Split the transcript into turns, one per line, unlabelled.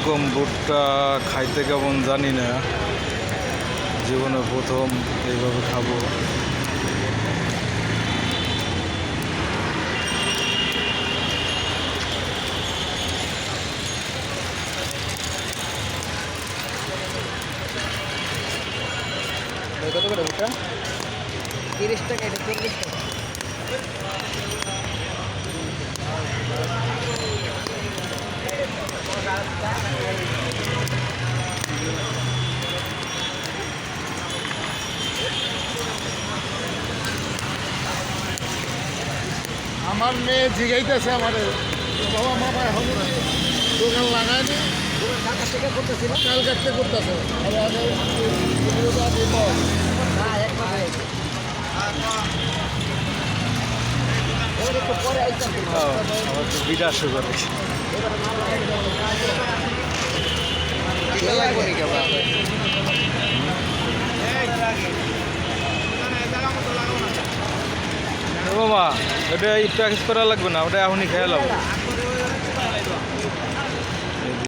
এরকম ভুট্টা খাইতে কেমন জানি না, জীবনে প্রথম এইভাবে খাবো।
কত করে ভুট্টা? 30 টাকা, এটা 40 টাকা।
আমার মেয়ে জিগাইতেছে আমারে, বাবা মামা এখন দোকান লাগায়নি,
ঢাকা থেকে করতেছিল
কাল কাটতে করতেছে।
না, এক মাস হয়ে গেছে। এবার একটু পরে আইতাম
আমার তো বিটা সুগার।
লাগবে নি কেবা।
বাবা এটা প্যাকেজ করা লাগবে না, ওটা এখনই খেয়ে লাগবে।